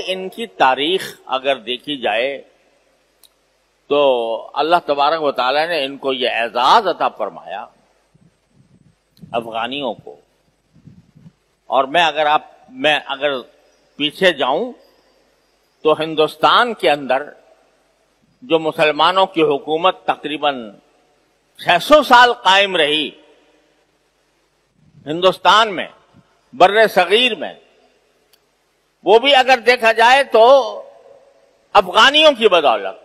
ان کی تاریخ اگر دیکھی جائے تو اللہ تبارک و تعالی نے ان کو یہ اعزاز عطا فرمایا افغانیوں کو. اور میں اگر پیچھے جاؤں تو ہندوستان کے اندر جو مسلمانوں کی حکومت تقریباً 600 سال قائم رہی ہندوستان میں بر صغیر میں، وہ بھی اگر دیکھا جائے تو افغانیوں کی بدولت،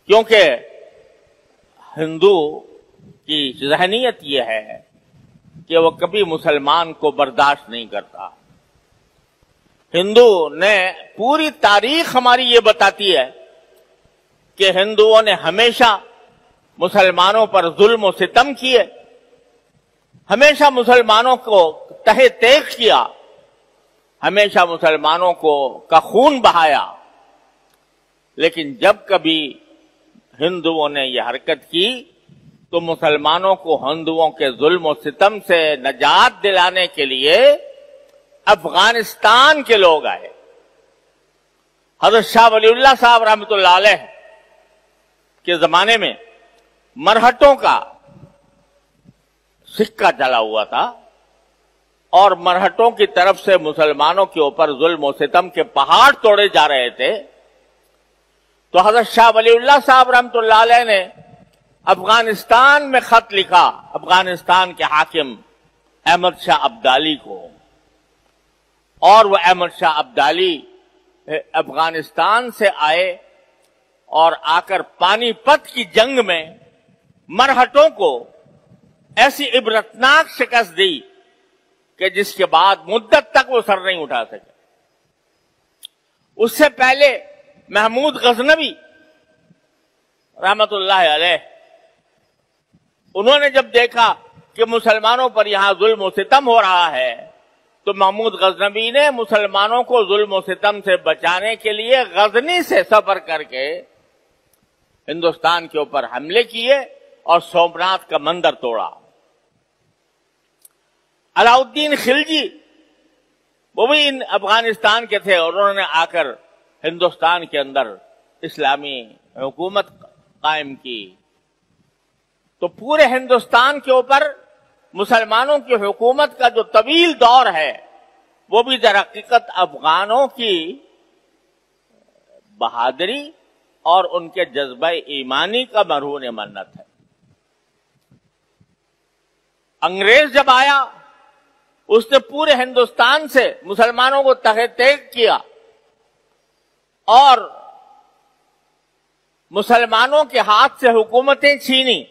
کیونکہ ہندو کی ذہنیت یہ ہے کہ وہ کبھی مسلمان کو برداشت نہیں کرتا. ہندو نے پوری تاریخ ہماری یہ بتاتی ہے کہ ہندوؤں نے ہمیشہ مسلمانوں پر ظلم و ستم کیے، ہمیشہ مسلمانوں کو تہہ تیغ کیا، ہمیشہ مسلمانوں کا خون بہایا. لیکن جب کبھی ہندوؤں نے یہ حرکت کی تو مسلمانوں کو ہندوؤں کے ظلم و ستم سے نجات دلانے کے لیے افغانستان کے لوگ آئے. حضرت شاہ ولی اللہ صاحب رحمۃ اللہ علیہ کے زمانے میں مرہٹوں کا سکہ چلا ہوا تھا اور مرہٹوں کی طرف سے مسلمانوں کے اوپر ظلم و ستم کے پہاڑ توڑے جا رہے تھے. تو حضرت شاہ ولی اللہ صاحب رحمۃ اللہ علیہ نے افغانستان میں خط لکھا افغانستان کے حاکم احمد شاہ ابدالی کو، اور وہ احمد شاہ ابدالی افغانستان سے آئے اور آ کر پانی پت کی جنگ میں مرہٹوں کو ایسی عبرتناک شکست دی کہ جس کے بعد مدت تک وہ سر نہیں اٹھا سکے. اس سے پہلے محمود غزنوی رحمت اللہ علیہ، انہوں نے جب دیکھا کہ مسلمانوں پر یہاں ظلم و ستم ہو رہا ہے تو محمود غزنوی نے مسلمانوں کو ظلم و ستم سے بچانے کے لیے غزنی سے سفر کر کے ہندوستان کے اوپر حملے کیے اور سومناتھ کا مندر توڑا. علاؤالدین خلجی وہ بھی افغانستان کے تھے اور انہوں نے آ کر ہندوستان کے اندر اسلامی حکومت قائم کی. تو پورے ہندوستان کے اوپر مسلمانوں کی حکومت کا جو طویل دور ہے وہ بھی در حقیقت افغانوں کی بہادری اور ان کے جذبہ ایمانی کا مرہون منت ہے. انگریز جب آیا اس نے پورے ہندوستان سے مسلمانوں کو تہہ تیغ کیا اور مسلمانوں کے ہاتھ سے حکومتیں چھینی.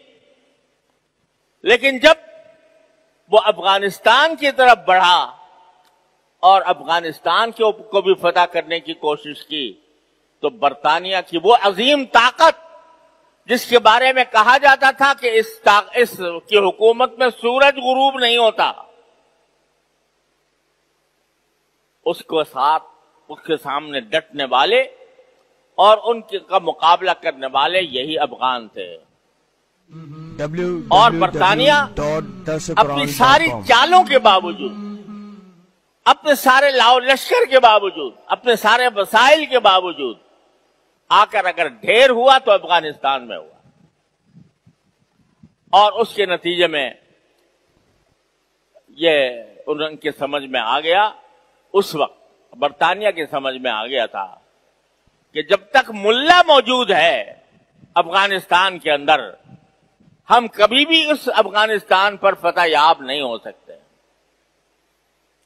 لیکن جب وہ افغانستان کی طرف بڑھا اور افغانستان کو بھی فتح کرنے کی کوشش کی تو برطانیہ کی وہ عظیم طاقت جس کے بارے میں کہا جاتا تھا کہ اس کی حکومت میں سورج غروب نہیں ہوتا، اس کے سامنے ڈٹنے والے اور ان کا مقابلہ کرنے والے یہی افغان تھے. اور برطانیہ اپنی ساری چالوں کے باوجود، اپنے سارے لاؤ لشکر کے باوجود، اپنے سارے وسائل کے باوجود آ کر اگر ڈھیر ہوا تو افغانستان میں ہوا. اور اس کے نتیجے میں یہ ان کے سمجھ میں آ گیا، اس وقت برطانیہ کی سمجھ میں آ گیا تھا کہ جب تک ملا موجود ہے افغانستان کے اندر ہم کبھی بھی اس افغانستان پر فتح یاب نہیں ہو سکتے.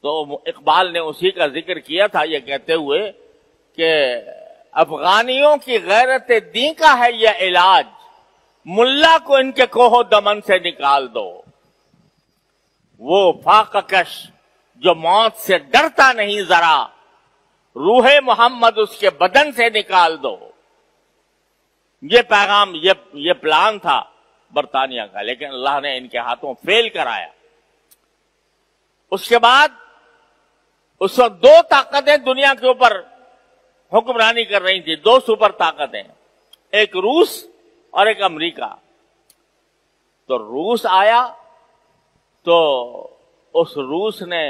تو اقبال نے اسی کا ذکر کیا تھا یہ کہتے ہوئے کہ افغانیوں کی غیرت دین کا ہے یہ علاج، ملا کو ان کے کوہ دمن سے نکال دو. وہ فاقہ کش جو موت سے ڈرتا نہیں ذرا، روح محمد اس کے بدن سے نکال دو. یہ پیغام، یہ پلان تھا برطانیہ کا، لیکن اللہ نے ان کے ہاتھوں فیل کرایا. اس کے بعد اس وقت دو طاقتیں دنیا کے اوپر حکمرانی کر رہی تھی، دو سپر طاقتیں، ایک روس اور ایک امریکہ. تو روس آیا تو اس روس نے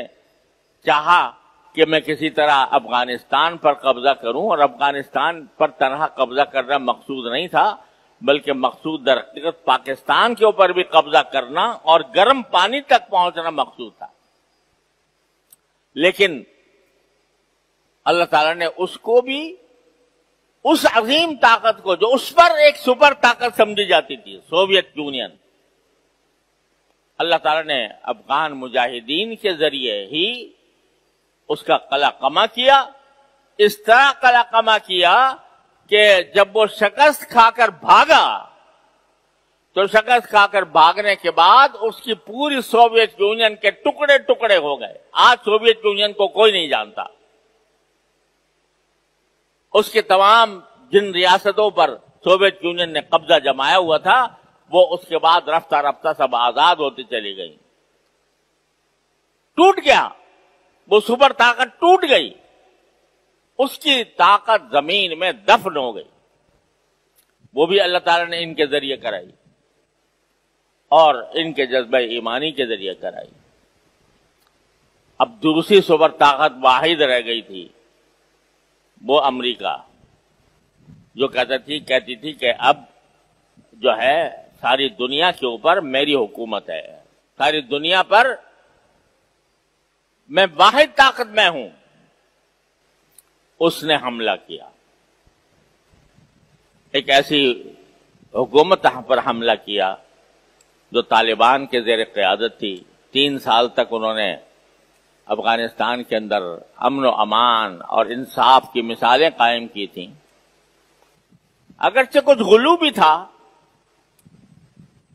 چاہا کہ کہ میں کسی طرح افغانستان پر قبضہ کروں، اور افغانستان پر تنہا قبضہ کرنا مقصود نہیں تھا، بلکہ مقصود در حقیقت پاکستان کے اوپر بھی قبضہ کرنا اور گرم پانی تک پہنچنا مقصود تھا. لیکن اللہ تعالیٰ نے اس کو بھی، اس عظیم طاقت کو جو اس پر ایک سپر طاقت سمجھی جاتی تھی، سوویت یونین، اللہ تعالیٰ نے افغان مجاہدین کے ذریعے ہی اس کا قلع قمع کیا. اس طرح قلع قمع کیا کہ جب وہ شکست کھا کر بھاگا تو شکست کھا کر بھاگنے کے بعد اس کی پوری سوویت یونین کے ٹکڑے ٹکڑے ہو گئے. آج سوویت یونین کو کوئی نہیں جانتا. اس کے تمام جن ریاستوں پر سوویت یونین نے قبضہ جمایا ہوا تھا وہ اس کے بعد رفتہ رفتہ سب آزاد ہوتی چلی گئی. ٹوٹ گیا، وہ سپر طاقت ٹوٹ گئی، اس کی طاقت زمین میں دفن ہو گئی. وہ بھی اللہ تعالیٰ نے ان کے ذریعے کرائی اور ان کے جذبہ ایمانی کے ذریعے کرائی. اب دوسری سپر طاقت واحد رہ گئی تھی، وہ امریکہ، جو کہتی تھی کہ اب جو ہے ساری دنیا کے اوپر میری حکومت ہے، ساری دنیا پر میں واحد طاقت میں ہوں. اس نے حملہ کیا، ایک ایسی حکومت پر حملہ کیا جو طالبان کے زیر قیادت تھی. 3 سال تک انہوں نے افغانستان کے اندر امن و امان اور انصاف کی مثالیں قائم کی تھیں. اگرچہ کچھ غلو بھی تھا،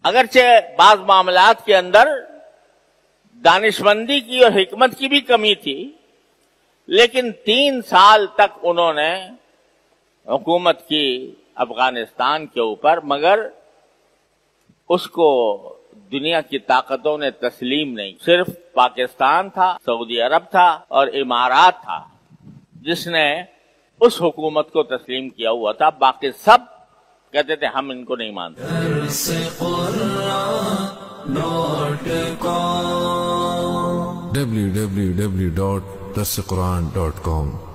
اگرچہ بعض معاملات کے اندر دانشمندی کی اور حکمت کی بھی کمی تھی، لیکن 3 سال تک انہوں نے حکومت کی افغانستان کے اوپر، مگر اس کو دنیا کی طاقتوں نے تسلیم نہیں. صرف پاکستان تھا، سعودی عرب تھا اور امارات تھا جس نے اس حکومت کو تسلیم کیا ہوا تھا. باقی سب کہتے تھے ہم ان کو نہیں مانتے. www.darsequran.com